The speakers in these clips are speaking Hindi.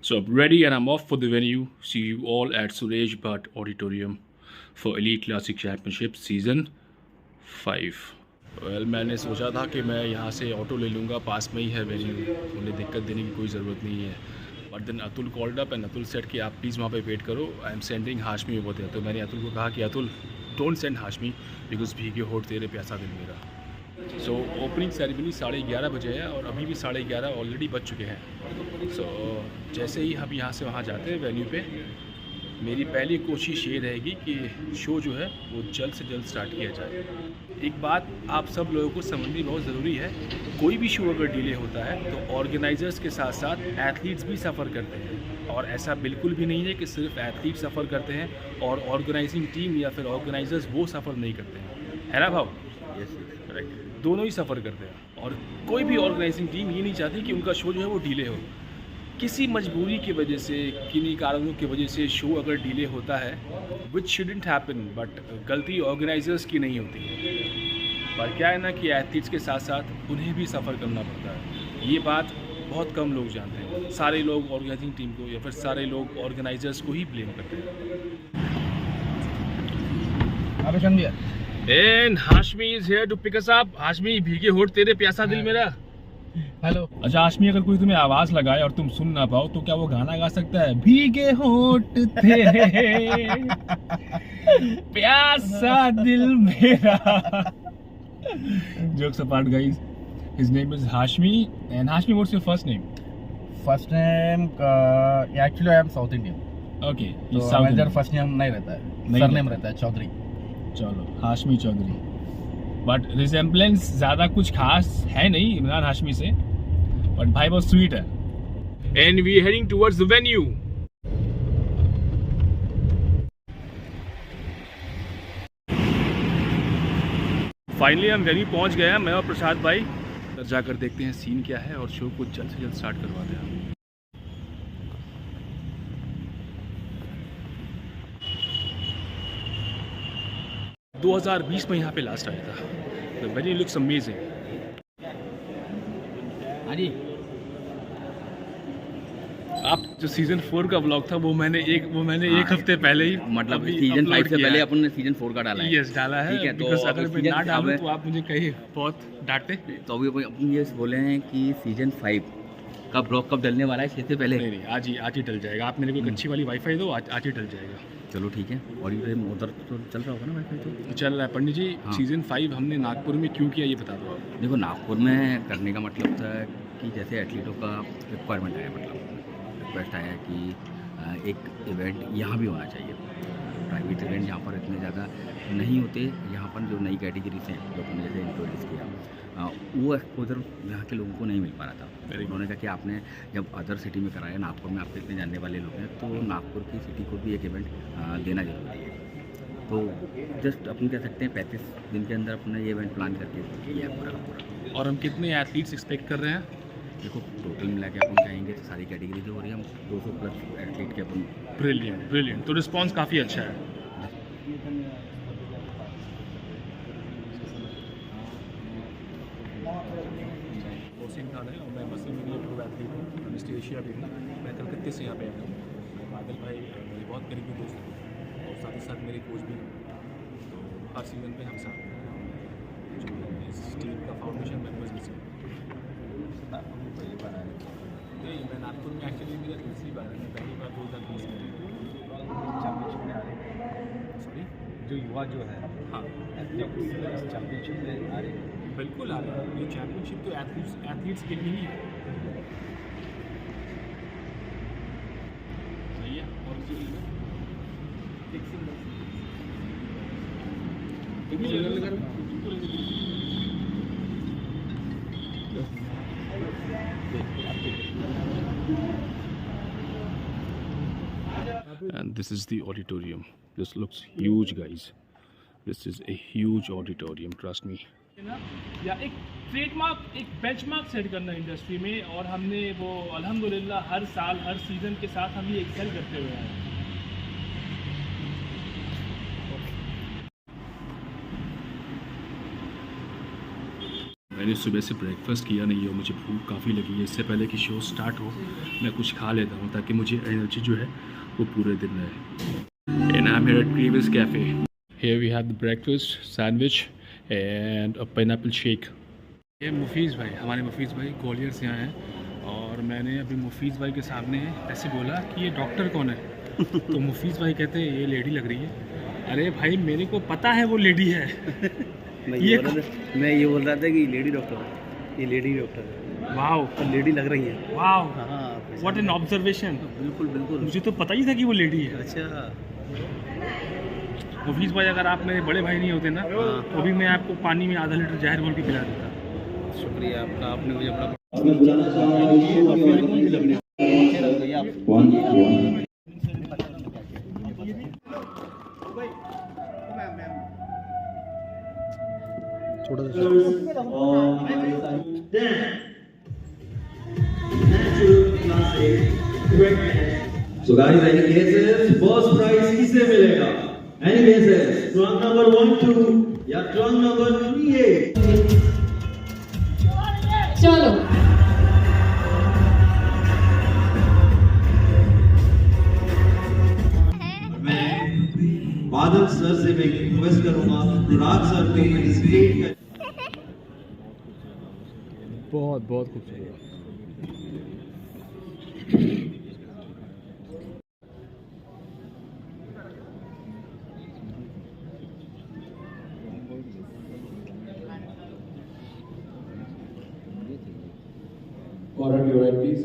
So I'm ready and I'm off for the venue. See you all at Suresh Bhatt Auditorium for Elite Classic Championship Season 5. Well, मैंने सोचा था कि मैं यहाँ से ऑटो ले लूँगा, पास में ही है वेन्यू, उन्हें दिक्कत देने की कोई ज़रूरत नहीं है. But then Atul called up and Atul said कि आप प्लीज़ वहाँ पे वेट करो, I am sending Hashmi over there. तो मैंने अतुल को कहा कि Atul don't send Hashmi because भीगे होठ तेरे प्यासा दिल मेरा. सो ओपनिंग सेरेमनी 11:30 बजे है और अभी भी 11:30 ऑलरेडी बज चुके हैं. सो जैसे ही हम यहाँ से वहाँ जाते हैं वेन्यू पे, मेरी पहली कोशिश ये रहेगी कि शो जो है वो जल्द से जल्द स्टार्ट किया जाए. एक बात आप सब लोगों को समझनी बहुत ज़रूरी है, कोई भी शो अगर डिले होता है तो ऑर्गेनाइज़र्स के साथ साथ एथलीट्स भी सफ़र करते हैं. और ऐसा बिल्कुल भी नहीं है कि सिर्फ एथलीट सफ़र करते हैं और ऑर्गेनाइजिंग टीम या फिर ऑर्गेनाइज़र्स वो सफ़र नहीं करते हैं, है ना भाव? Yes correct. दोनों ही सफ़र करते हैं और कोई भी ऑर्गेनाइजिंग टीम ये नहीं चाहती कि उनका शो जो है वो डिले हो. किसी मजबूरी की वजह से, किन्हीं कारणों की वजह से शो अगर डिले होता है, विच शुडंट हैपन, बट गलती ऑर्गेनाइजर्स की नहीं होती है. पर क्या है ना कि एथलीट्स के साथ साथ उन्हें भी सफ़र करना पड़ता है. ये बात बहुत कम लोग जानते हैं. सारे लोग ऑर्गेनाइजिंग टीम को या फिर सारे लोग ऑर्गेनाइजर्स को ही ब्लेम करते हैं. And Hashmi is here to pick us up. Hashmi, भीगे होठ तेरे प्यासा दिल मेरा. हेलो. अच्छा हाशमी, अगर कोई तुम्हें आवाज लगाए और तुम सुन ना पाओ तो क्या वो गाना गा सकता है? भीगे होठ तेरे प्यासा दिल मेरा. Jokes apart, guys. His name is Hashmi. And Hashmi, what's your first name? First name actually I am south Indian. Okay, तो he's South इधर Indian. फर्स्ट नेम नहीं रहता है, नहीं सरनेम रहता रहता है चौधरी. चलो, हाशमी चौधरी. बट रिजेम्बलेंस ज़्यादा कुछ खास है नहीं इमरान हाशमी से, बट भाई बहुत स्वीट है. And we heading towards the venue. Finally हम वेन्यू पहुंच गए हैं, मैं और प्रसाद भाई. अंदर जाकर देखते हैं सीन क्या है और शो को जल्द से जल्द स्टार्ट करवाते हैं. 2020 में यहाँ पे लास्ट आया था. The venue looks amazing. हाँ जी. आप जो सीजन 4 का व्लॉग था वो मैंने एक हफ्ते पहले ही मतलब अभी सीजन upload 5 से किया पहले है. अपन ने सीजन 4 का डाला है. यस, डाला है. ठीक है, तो बिकॉज अब अगर मैं सीजन ना डालूं अब- तो आप मुझे कहीं बहुत डांटे. तो अभी अपन ये बोले हैं कि सीजन 5 का ब्लॉग कब डलने वाला है, इससे पहले. नहीं, आज ही डल जाएगा. आप मेरे को एक अच्छी वाली वाईफाई दो, आज ही डल जाएगा. चलो ठीक है. और ये उधर तो चल रहा होगा ना वाईफाई तो. चल रहा है. पंडित जी, हाँ. सीजन 5 हमने नागपुर में क्यों किया ये बता दो आप. देखो, नागपुर में करने का मतलब था कि जैसे एथलीटों का रिक्वायरमेंट आया, मतलब रिक्वेस्ट आया कि एक इवेंट यहाँ भी होना चाहिए. प्राइवेट इवेंट यहाँ पर इतने ज़्यादा नहीं होते. यहाँ पर जो नई कैटेगरीज हैं जो हमने जैसे इंट्रोड्यूस किया, वो एक्सपोजर यहाँ के लोगों को नहीं मिल पा रहा था. उन्होंने कहा कि आपने जब अदर सिटी में कराया, नागपुर में आपके इतने जानने वाले लोग हैं, तो नागपुर की सिटी को भी एक इवेंट देना जरूरी है. तो जस्ट अपन कह सकते हैं 35 दिन के अंदर अपने ये इवेंट प्लान करके किया है पूरा का पूरा. और हम कितने एथलीट्स एक्सपेक्ट कर रहे हैं? देखो, टोटल मिला के अपन कहेंगे तो सारी कैटेगरी जो हो रही है, हम 200 प्लस एथलीट के अपन. ब्रिलियंट. तो रिस्पॉन्स काफ़ी अच्छा है. मोहसिन खान है और मैं वसीम में प्रो एथलीट हूँ. मिस्टर एशिया भी हूँ. मैं कलकत्ते से यहाँ पे आया हूँ. बादल भाई मेरे बहुत करीबी दोस्त हैं और साथ ही साथ मेरे कोच भी हैं. तो हर सीज़न पे हम साथ हैं. जो इस टीम का फाउंडेशन मेंबर्स भी हैं. नहीं, मैं नागपुर में एक्चुअली मेरा दूसरी बार है. मैं पहली बार 2020 में चैंपियनशिप में आ रहे. सॉरी. जो युवा जो है, हाँ, चैंपियनशिप में आ रहे. बिल्कुल आ रहे हैं. ये चैम्पियनशिप तो एथलीट्स के लिए ही है. सही है. और किसी के लिए And this is the auditorium. This looks huge, guys. This is a huge auditorium, trust me. या एक ट्रेडमार्क, एक बेंचमार्क सेट करना इंडस्ट्री में, और हमने वो अल्हम्दुलिल्लाह हर साल हर सीज़न के साथ हम ये एक्सेल करते हुए हैं. मैंने सुबह से ब्रेकफास्ट किया नहीं है और मुझे भूख काफ़ी लगी है। इससे पहले कि शो स्टार्ट हो मैं कुछ खा लेता हूँ ताकि मुझे एनर्जी जो है वो पूरे दिन रहे। And I am here at Crevis cafe. Here we have the breakfast sandwich and a pineapple shake. ये मुफीज़ भाई, हमारे मुफीज़ भाई ग्वालियर से आए हैं और मैंने अभी मुफीज़ भाई के सामने ऐसे बोला कि ये डॉक्टर कौन है तो मुफीज़ भाई कहते हैं ये लेडी लग रही है। अरे भाई मेरे को पता है वो लेडी है। मैं ये बोल रहा था कि लेडी डॉक्टर है, ये लेडी डॉक्टर है। वाओ, पर लेडी लग रही है। वाओ, हाँ, व्हाट एन ऑब्जर्वेशन। बिल्कुल बिल्कुल, मुझे तो पता ही था कि वो लेडी है। अच्छा। मुफीज़ भाई अगर आप मेरे बड़े भाई नहीं होते ना तो भी मैं आपको पानी में आधा लीटर जहर घोल के पिला देता। शुक्रिया आपका, आपने मुझे बड़ा So guys, any guesses? First prize किसे मिलेगा? Any guesses? Trunk number 1, 2 या trunk number 3 8? चलो मैं बादल सर से मैं रिक्वेस्ट करूंगा राज सर को पार्टिसिपेट कर। बहुत बहुत खूबसूरत। Corner to your right, please.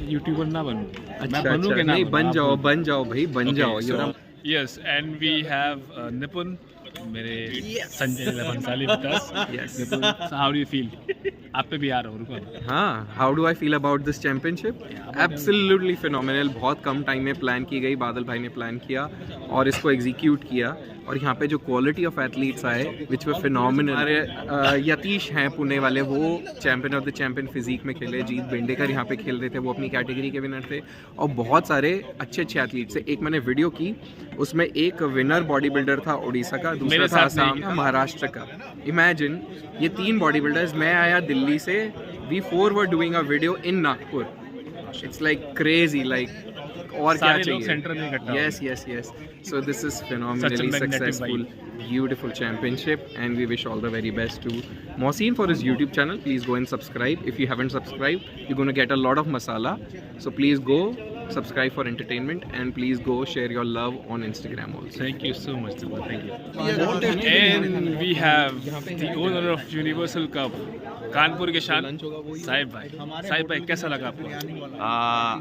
YouTuber ना बनूं। अच्छा, मैं बनूं कि ना नहीं, बनूं? बन आप जाओ बोलो। बन जाओ भाई, बन जाओ। यस, एंड वी हैव निपुन, मेरे संजय भंसाली विकास। Yes. Nipun, how do you feel? आप पे भी आ रहा हूँ, रुको। हाँ, how do I feel about this championship? Absolutely phenomenal. बहुत कम टाइम में प्लान की गई, बादल भाई ने प्लान किया और इसको एग्जीक्यूट किया। और यहाँ पे जो क्वालिटी ऑफ एथलीट्स आए विच वर फिनोमिनल। हमारे यतीश हैं पुणे वाले, वो champion of the champion physique में खेले। जीत बेंडेकर यहाँ पे खेल रहे थे, वो अपनी कैटेगरी के विनर थे। और बहुत सारे अच्छे अच्छे एथलीट्स थे। एक मैंने वीडियो की, उसमें एक विनर बॉडी बिल्डर था उड़ीसा का, दूसरा मेरे था साथ नहीं आसाम का, महाराष्ट्र का। इमेजिन, ये 3 बॉडी बिल्डर्स। मैं आया दिल्ली से, we 4 were doing a video in Nagpur. It's like crazy, like और क्या सारे लोग चाहिए? सेंटर में इकट्ठा हो Yes, yes, yes. So this is phenomenally Such a magnetic successful, beautiful championship, and we wish all the very best to Mohsin for his YouTube channel. Please go and subscribe. If you haven't subscribed, you're going to get a lot of masala. So please go subscribe for entertainment, and please go share your love on Instagram also. Thank you so much, Nipuन. Thank you. And we have the owner of Universal Cup, Kanpur के शान साहिब भाई। साहिब भाई, कैसा लगा आपको?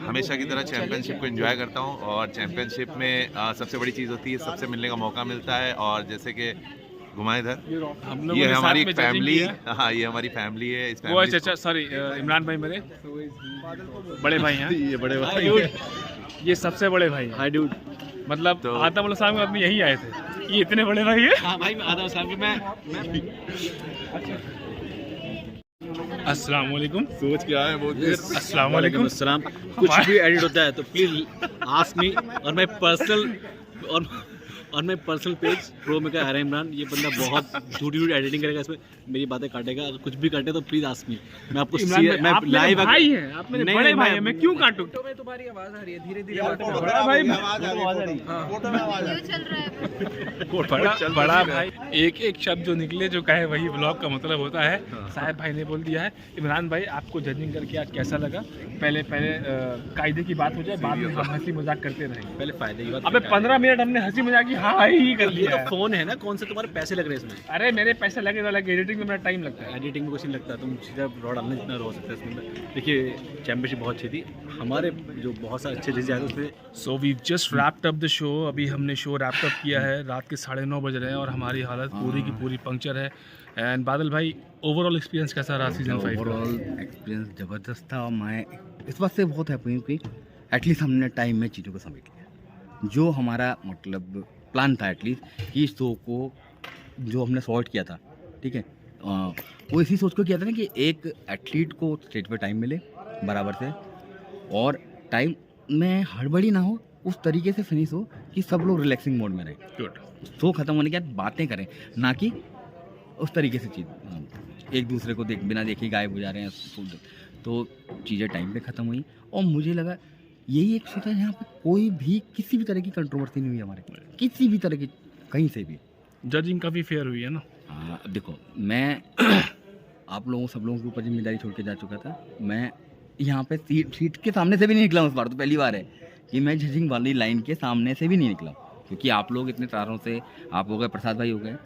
हमेशा की तरह चैंपियनशिप को एंजॉय करता हूँ और चैंपियनशिप में सबसे बड़ी चीज़ होती है सबसे मिलने का मौका मिलता है। और जैसे कि घुमा इधर, हम लोगों ये ने हमारी साथ में फैमिली, judging किया। हाँ ये हमारी फैमिली है। इस वो फैमिली अच्छा, सॉरी, इमरान भाई मेरे बड़े भाई हैं। ये बड़े भाई, ये सबसे बड़े भाई हैं। हाय डूड। मतलब तो- आदम साहब आदमी यही आए थे, ये इतने बड़े भाई है। हाँ भाई, आदम साहब के मैं अस्सलाम वालेकुम। सोच के आए बहुत देर। अस्सलाम वालेकुम। अस्सलाम। कुछ भी एडिट होता है तो प्लीज आस्क मी और मैं पर्सनल पेज प्रो में का इमरान, ये बंदा बहुत झूठी एडिटिंग करेगा, इसमें मेरी बातें काटेगा। अगर कुछ भी काटे तो प्लीज आस्क मी, मैं आपको इमरान भाई, मैं आप मेरे लाइव भाई हैं, आप मेरे बड़े भाई हैं, मैं क्यों काटूं? तुम्हारी आवाज आ रही है धीरे बड़ा भाई, बड़ा भाई, एक एक शब्द जो निकले जो कहे वही ब्लॉग का मतलब होता है। साहिब भाई ने बोल दिया है। इमरान भाई, आपको जजिंग करके आज कैसा लगा? पहले कायदे की बात हो जाए, बाद में हम हंसी मजाक करते रहेंगे। पहले फायदे की बात। अबे 15 मिनट हमने हंसी मजाक की हाँ ही कर ये लिया तो है। फोन है ना, कौन से तुम्हारे पैसे लग रहे हैं इसमें? अरे मेरे पैसे लगे तो लगे, एडिटिंग में मेरा टाइम लगता है। एडिटिंग में कुछ नहीं लगता, तुम सीधा रॉ डालना जितना रो सकते हैं इसमें। देखिए, चैंपियनशिप बहुत अच्छी थी, हमारे जो बहुत सारे अच्छे चीज़ें आए उसमें। So we just wrapped up the show. अभी हमने शो रैप्ड अप किया है, रात के 9:30 बज रहे हैं और हमारी हालत पूरी की पूरी पंक्चर है। एंड बादल भाई, ओवरऑल एक्सपीरियंस कैसा रहा सीजन 5 का? ओवरऑल एक्सपीरियंस ज़बरदस्त था। मैं इस बात से बहुत हैप्पी हूँ कि एटलीस्ट हमने टाइम में चीज़ों को समेट लिया। जो हमारा मतलब प्लान था एटलीस्ट कि इस शो को जो हमने सॉर्ट किया था, ठीक है, वो इसी सोच को किया था ना कि एक एथलीट को स्टेज पे टाइम मिले बराबर से, और टाइम में हड़बड़ी ना हो, उस तरीके से फिनिश हो कि सब लोग रिलैक्सिंग मोड में रहें। गुड। शो खत्म होने के बाद बातें करें, ना कि उस तरीके से चीज़ एक दूसरे को बिना देखे गायब हो जा रहे हैं। तो चीज़ें टाइम पे ख़त्म हुई और मुझे लगा यही एक शो था जहाँ पे कोई भी किसी भी तरह की कंट्रोवर्सी नहीं हुई हमारे, किसी भी तरह की, कहीं से भी। जजिंग काफ़ी फेयर हुई है ना? देखो, मैं आप लोगों सब लोगों के ऊपर जिम्मेदारी छोड़ के जा चुका था। मैं यहाँ पे सीट के सामने से भी नहीं निकला हूँ। इस बार तो पहली बार है कि मैं जजिंग वाली लाइन के सामने से भी नहीं निकला, क्योंकि आप लोग इतने तारों से, आप हो गए, प्रसाद भाई हो गए,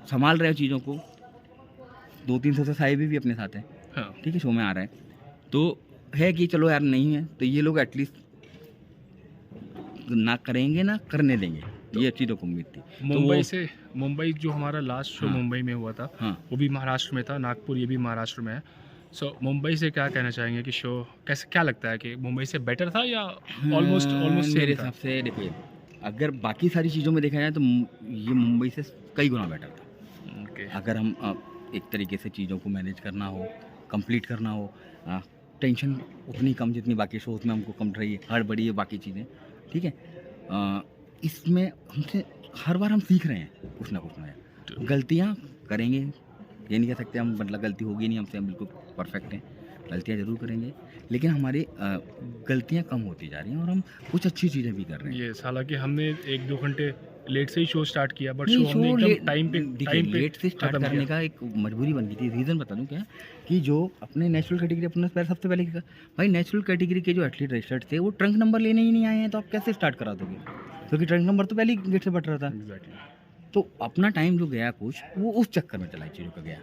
संभाल रहे हो चीज़ों को। 200-300 से साहिब भी अपने साथ हैं। हाँ। ठीक है, शो में आ रहा है तो है कि चलो यार नहीं है तो ये लोग एटलीस्ट ना करेंगे ना करने देंगे, ये अच्छी तो उम्मीद थी। मुंबई जो हमारा लास्ट शो हाँ। मुंबई में हुआ था, हाँ, वो भी महाराष्ट्र में था। नागपुर ये भी महाराष्ट्र में है। सो मुंबई से क्या कहना चाहेंगे कि शो कैसे, क्या लगता है कि मुंबई से बेटर था या ऑलमोस्ट मेरे सेम था? हिसाब से देखिए, अगर बाकी सारी चीज़ों में देखा जाए तो ये मुंबई से कई गुना बेटर था। ओके। अगर हम एक तरीके से चीज़ों को मैनेज करना हो, कंप्लीट करना हो, टेंशन उतनी कम जितनी बाकी शोज़ में हमको कम रही है, हड़बड़ी है बाकी चीज़ें, ठीक है। इसमें हमसे हर बार हम सीख रहे हैं कुछ ना कुछ नया। गलतियाँ करेंगे, ये नहीं कह सकते हम मतलब गलती होगी नहीं हमसे, हम बिल्कुल परफेक्ट हैं, गलतियाँ ज़रूर करेंगे, लेकिन हमारी गलतियाँ कम होती जा रही हैं और हम कुछ अच्छी चीज़ें भी कर रहे हैं। ये हालांकि हमने 1-2 घंटे लेट से ही शो स्टार्ट किया, बट नहीं, शो हमने एकदम टाइम पे लेट से स्टार्ट खत्म करने किया। का एक मजबूरी बन गई थी। रीज़न बता दूं क्या, कि जो अपने नेचुरल कैटेगरी अपने सबसे पहले भाई नेचुरल कैटेगरी के जो एथलीट रजिस्टर्ड थे वो ट्रंक नंबर लेने ही नहीं आए हैं, तो आप कैसे स्टार्ट करा दोगे, क्योंकि ट्रंक नंबर तो पहले ही गेट से बट रहा था। Exactly. तो अपना टाइम जो गया कुछ वो उस चक्कर में चला चीज़ों का गया,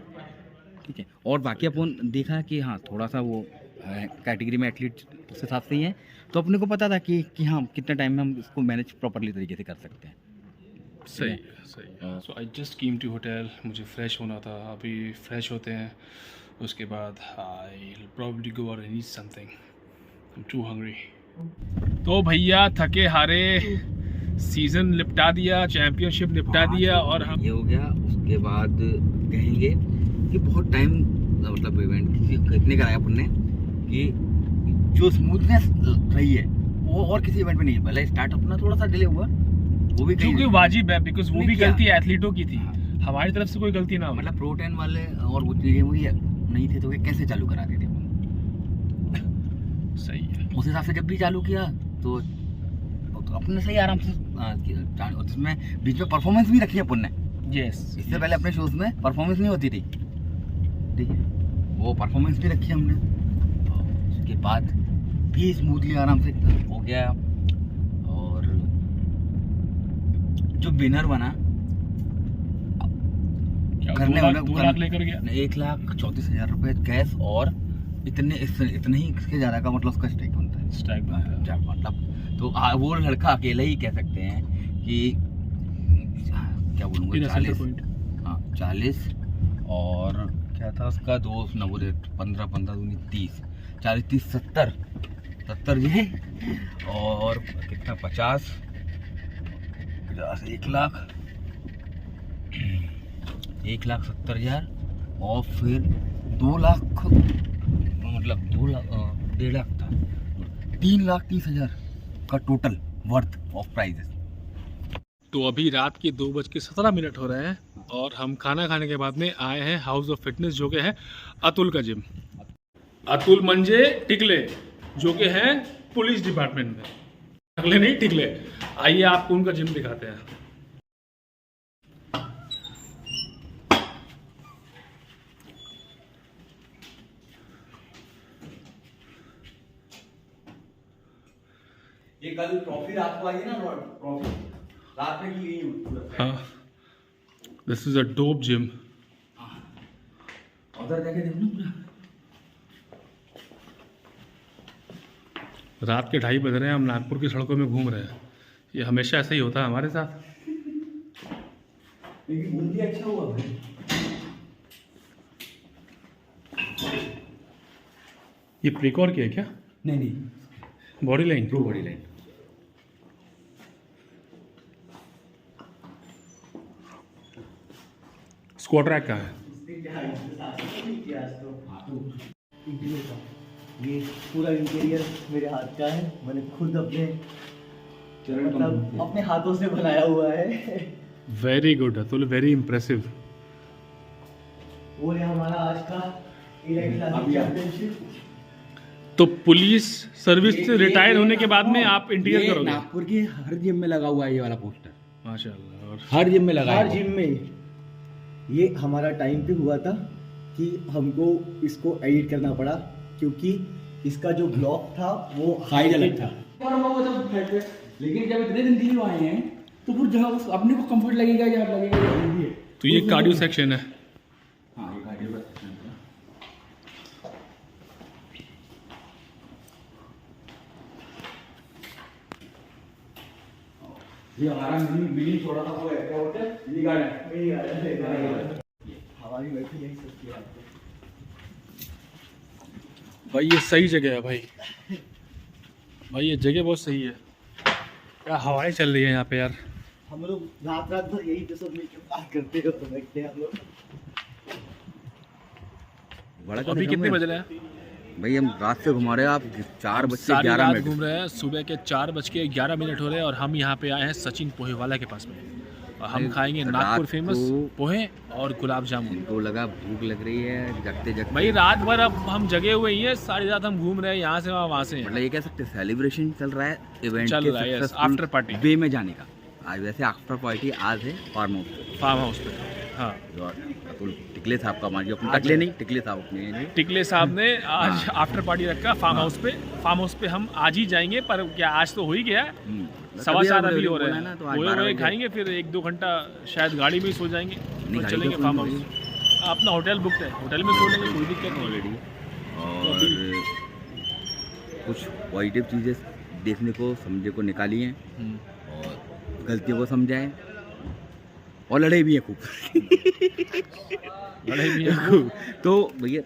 ठीक है। और बाकी अपन देखा कि हाँ थोड़ा सा वो कैटेगरी में एथलीट उसके साथ से ही है, तो अपने को पता था कि हाँ कितने टाइम में हम इसको मैनेज प्रॉपरली तरीके से कर सकते हैं। सही है। So I just came to hotel, मुझे फ्रेश होना था, अभी फ्रेश होते हैं, उसके बाद आई प्रॉब्ली गो और eat something, I am too hungry. तो भैया थके हारे सीज़न निपटा दिया, चैम्पियनशिप निपटा दिया, और हम ये हो गया। उसके बाद कहेंगे कि बहुत टाइम मतलब इवेंट कितने कराया अपन ने कि जो स्मूथनेस रही है वो और किसी इवेंट में नहीं है। भले स्टार्ट अपना थोड़ा सा डिले हुआ, वो भी जो कि वाजिब है, बिकॉज वो भी क्या? गलती एथलीटों की थी, हमारी तरफ से कोई गलती ना हो। मतलब प्रोटेन वाले और वो चीज़ें वही नहीं थे तो ये कैसे चालू करा देते अपन। सही है। उस हिसाब से जब भी चालू किया तो अपने सही आराम से उसमें बीच में परफॉर्मेंस भी रखी अपन ने। यस, इससे पहले अपने शोज में परफॉर्मेंस नहीं होती थी, ठीक है, वो परफॉर्मेंस भी रखी हमने। उसके बाद भी स्मूथली आराम से हो गया। और जो विनर बना करने वाला 2 लाख लेकर गया, 1,34,000 रुपये कैश और इतने ही इसके ज़्यादा का मतलब उसका स्टेक बनता है। स्टैक बनता है। मतलब तो वो लड़का अकेला ही कह सकते हैं कि क्या बोलूँगा, 40 और क्या था उसका 2 नंबर 15 दूनी 30, 40 30 70 जी, और कितना 50 1 लाख 1,70,000 और फिर 2 लाख मतलब 1.5 लाख था, 3,30,000 का टोटल वर्थ ऑफ प्राइजेस। तो अभी रात के 2:17 हो रहे हैं और हम खाना खाने के बाद में आए हैं हाउस ऑफ फिटनेस, जो कि है अतुल का जिम। अतुल मंजे टिकले, जो कि है पुलिस डिपार्टमेंट में, टिकले नहीं टिकले। आइए आपको उनका जिम दिखाते हैं। ये कल ट्रॉफी रात को आई है ना, ट्रॉफी रात में की गई है। हाँ, this is a dope gym. उधर जाके देखो ना पूरा। रात के 2:30 बज रहे हैं, हम नागपुर की सड़कों में घूम रहे हैं। ये हमेशा ऐसा ही होता है हमारे साथ। लेकिन बूंदी अच्छा हुआ भाई। ये प्रिकॉर की है क्या? नहीं, body line. Pro body line. Squat rack का है। ये पूरा इंटीरियर मेरे हाथ का है, मैंने खुद अपने हाथों से बनाया हुआ है। Very good Atul, very impressive. और ये हमारा आज का इलाइट क्लासिक चैंपियनशिप। तो पुलिस सर्विस से रिटायर होने के बाद में आप इंटीरियर ये करोगे? नागपुर की हर जिम में लगा हुआ है ये वाला पोस्टर, माशाल्लाह। और हर जिम में लगा हर है। जिम में ये हमारा टाइम पे हुआ था कि हमको इसको एडिट करना पड़ा, क्योंकि इसका जो ब्लॉक था वो साइज अलग था। लेकिन जब इतने दिन के लिए आए हैं तो फिर जहाँ अपने को कंफर्ट लगेगा या लगेगा या नहीं है। तो ये कार्डियो सेक्शन है। हाँ, ये कार्डियो का सेक्शन है। ये हमारा मिनी छोड़ा था, वो है क्या बोलते हैं, मिनी गार्डन। हमारी बैठी यही सब किया। भाई ये सही जगह है भाई, भाई ये जगह बहुत सही है। क्या हवाएं चल रही है यहाँ पे यार। हम लोग रात रात भर यही पे सब मिलकर बात करते हो, तो बैठते हैं हम लोग। बड़ा अभी कितने बज रहे हैं? भाई हम रात से घुमा रहे हैं, आप 4 बज के सारी 11 रात मिनट घूम रहे हैं, सुबह के 4:11 हो रहे हैं और हम यहाँ पे आए हैं सचिन पोहे वाला के पास में। और हम खाएंगे रात नागपुर फेमस को- पोहे और गुलाब जामुन। इनको लगा भूख लग रही है, जगते जगते भाई रात भर अब हम जगे हुए ही हैं, सारी रात हम घूम रहे हैं, यहाँ से वहाँ से मतलब ये कह सकते हैं सेलिब्रेशन चल रहा है इवेंट चल के रहा है, yes, सक्सेसफुल after party। वे में जाने का। आज वैसे आफ्टर पार्टी आज है फार्म हाउस पे। हाँ, अतुल टिकले साहब का मान अपने टकले नहीं, टिकले साहब अपने टिकले साहब ने आज आफ्टर पार्टी रखा फार्म हाउस पे। फार्म हाउस पे हम आज ही जाएंगे, पर क्या आज तो हो ही गया है। 4:15 अभी हो रहे हैं, तो आज पोहे 12 वोहे बजे खाएंगे, फिर 1-2 घंटा शायद गाड़ी में ही सो जाएंगे, नहीं, तो गाड़ी चलेंगे तो फार्म फुल हाउस। अपना होटल बुक है, होटल में सो लेंगे, कोई दिक्कत नहीं। ऑलरेडी। और कुछ पॉजिटिव चीज़ें देखने को समझे को निकाली हैं और गलतियों को समझाएं और लड़े भी हैं खूब। लड़ाई भी है। तो भैया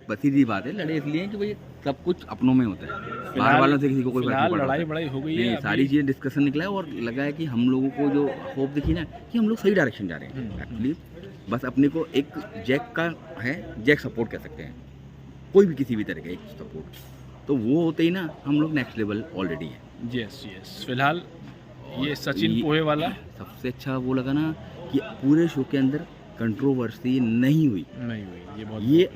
बस सीधी बात है, लड़े इसलिए हैं कि भैया सब कुछ अपनों में होता है, बाहर वालों से किसी को कोई फर्क नहीं फिलहाल पड़ता। लड़ाई बड़ाई हो गई है नहीं, सारी चीज़ें डिस्कशन निकला है और लगा है कि हम लोगों को जो होप दिखी ना कि हम लोग सही डायरेक्शन जा रहे हैं। एक्चुअली बस अपने को एक जैक का है, जैक सपोर्ट कह सकते हैं, कोई भी किसी भी तरह का एक सपोर्ट, तो वो होते ही ना हम लोग नेक्स्ट लेवल ऑलरेडी है। Yes yes. फिलहाल ये सचिन ये- पोहे वाला सबसे अच्छा वो लगा ना कि पूरे शो के अंदर कंट्रोवर्सी नहीं हुई। नहीं हुई, ये बहुत ये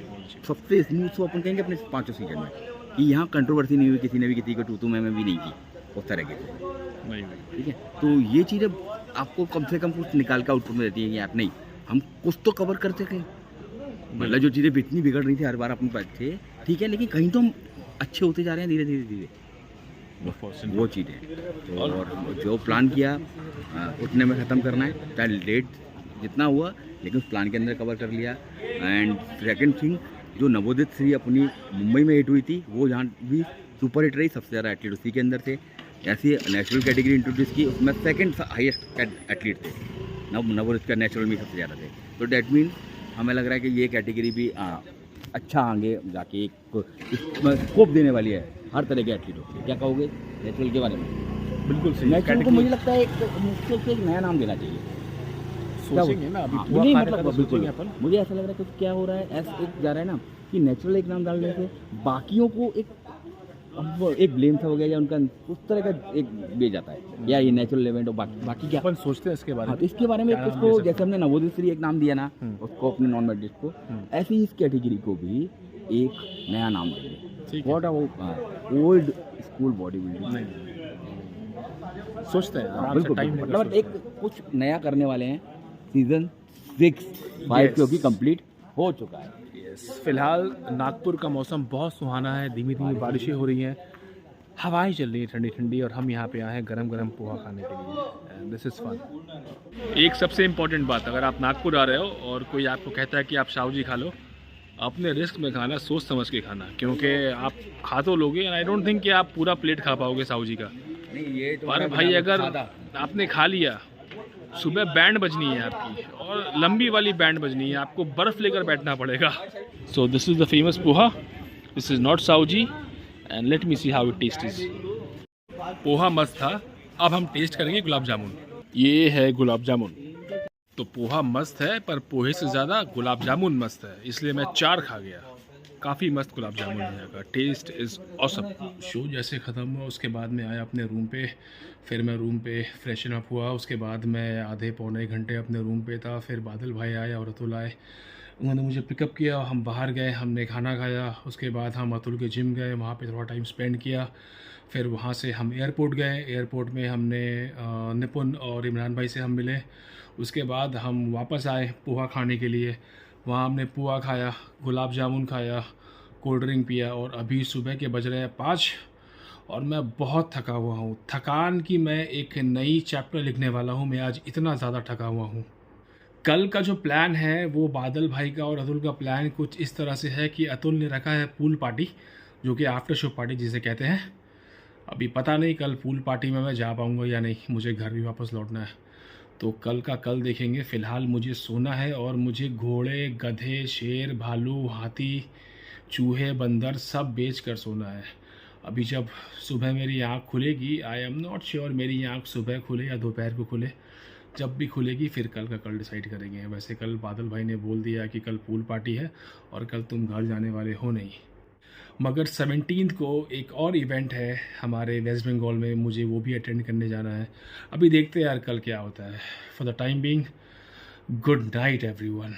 सबसे स्मूथ शो अपन कहेंगे अपने 5 सीजन में कि यहाँ कंट्रोवर्सी नहीं हुई, किसी ने भी किसी को टूटू में भी नहीं की उस तरह के। नहीं हुई। ठीक है, तो ये चीज़ें आपको कम से कम कुछ निकाल का आउटपुट में देती है कि यार नहीं हम कुछ तो कवर कर सकें। मतलब जो चीज़ें इतनी बिगड़ रही थी हर बार अपने पास थे, ठीक है, लेकिन कहीं तो हम अच्छे होते जा रहे हैं धीरे धीरे धीरे, वो चीज़ें। और जो प्लान किया उतने में ख़त्म करना है, चाहे लेट जितना हुआ लेकिन उस प्लान के अंदर कवर कर लिया। एंड सेकंड थिंग, जो नवोदित श्री अपनी मुंबई में हिट हुई थी वो यहाँ भी सुपर हिट रही, सबसे ज़्यादा एथलीट उसी के अंदर थे। ऐसी नेचुरल कैटेगरी इंट्रोड्यूस की, उसमें सेकंड हाईएस्ट एथलीट थे, नवोदित का नेचुरल में सबसे ज़्यादा थे। तो डैट मीन हमें लग रहा है कि ये कैटेगरी भी अच्छा आगे जाके एक स्कोप देने वाली है हर तरह के एथलीटों को। क्या कहोगे नेचुरल के बारे में? बिल्कुल सही। नेचुरल को मुझे लगता है एक मुश्किल से एक नया नाम देना चाहिए। सोचेंगे ना अभी हाँ, पूरा नहीं, खाने मतलब का तो बिल्कुल। सोचेंगे अपन। मुझे ऐसा लग रहा है कुछ क्या हो रहा है, ऐसा एक जा रहा है ना कि नेचुरल एक नाम डालने से बाकियों को एक ब्लेम सा हो गया या उनका उस तरह का एक दे जाता है या ये नेचुरल इवेंट और बाकी क्या। अपन सोचते हैं इसके बारे हाँ, में। तो इसके बारे में क्या नाम उसको दे सकते जैसे हमने नवोदित श्री एक नाम दिया ना उसको अपने नॉन मेडलिस्ट को, ऐसे ही इस कैटेगरी को भी एक नया नाम देंगे। ठीक है। What old school body building. सोचते हैं आराम से, बिल्कुल टाइम बिल्कुल। लेकर मतलब एक कुछ नया करने वाले हैं। सीजन 6-5 क्योंकि कंप्लीट हो चुका है। यस। फिलहाल नागपुर का मौसम बहुत सुहाना है, धीमी धीमी बारिशें हो रही हैं, हवाएं चल रही हैं ठंडी ठंडी, और हम यहाँ पे आए हैं गरम गरम पोहा खाने के लिए। This is fun. एक सबसे इम्पोर्टेंट बात, अगर आप नागपुर आ रहे हो और कोई आपको कहता है कि आप साहू जी खा लो, अपने रिस्क में खाना, सोच समझ के खाना, क्योंकि आप खा तो लोगे एंड आई डोंट थिंक कि आप पूरा प्लेट खा पाओगे साहू जी का। नहीं ये तो पर भाई अगर आपने खा लिया, सुबह बैंड बजनी है आपकी, और लंबी वाली बैंड बजनी है, आपको बर्फ लेकर बैठना पड़ेगा। So this is the famous poha, this is not Sauji, and let me see how it taste is. Poha मस्त था, अब हम टेस्ट करेंगे गुलाब जामुन। ये है गुलाब जामुन। तो पोहा मस्त है, पर पोहे से ज़्यादा गुलाब जामुन मस्त है, इसलिए मैं 4 खा गया। काफ़ी मस्त गुलाब जामुन है यहाँ का, टेस्ट इज़ ऑसम। शो जैसे ख़त्म हुआ उसके बाद मैं आया अपने रूम पे, फिर मैं रूम पे फ्रेशन अप हुआ, उसके बाद मैं आधे पौने घंटे अपने रूम पे था। फिर बादल भाई आए और अतुल आए, उन्होंने मुझे पिकअप किया, हम बाहर गए, हमने खाना खाया, उसके बाद हम अतुल के जिम गए, वहाँ पे थोड़ा टाइम स्पेंड किया। फिर वहाँ से हम एयरपोर्ट गए, एयरपोर्ट में हमने निपुण और इमरान भाई से हम मिले। उसके बाद हम वापस आए पोहा खाने के लिए, वहाँ हमने पोहा खाया, गुलाब जामुन खाया, कोल्ड ड्रिंक पिया, और अभी सुबह के बज रहे हैं 5 और मैं बहुत थका हुआ हूँ। थकान की मैं एक नई चैप्टर लिखने वाला हूँ, मैं आज इतना ज़्यादा थका हुआ हूँ। कल का जो प्लान है वो बादल भाई का और अतुल का प्लान कुछ इस तरह से है कि अतुल ने रखा है पूल पार्टी, जो कि आफ्टर शो पार्टी जिसे कहते हैं। अभी पता नहीं कल पूल पार्टी में मैं जा पाऊँगा या नहीं, मुझे घर भी वापस लौटना है, तो कल का कल देखेंगे। फ़िलहाल मुझे सोना है और मुझे घोड़े, गधे, शेर, भालू, हाथी, चूहे, बंदर सब बेच कर सोना है। अभी जब सुबह मेरी आँख खुलेगी, आई एम नॉट श्योर मेरी आँख सुबह खुले या दोपहर को खुले, जब भी खुलेगी फिर कल का कल डिसाइड करेंगे। वैसे कल बादल भाई ने बोल दिया कि कल पूल पार्टी है और कल तुम घर जाने वाले हो नहीं, मगर 17 को एक और इवेंट है हमारे वेस्ट बंगाल में, मुझे वो भी अटेंड करने जाना है। अभी देखते हैं यार कल क्या होता है। For the time being, good night everyone.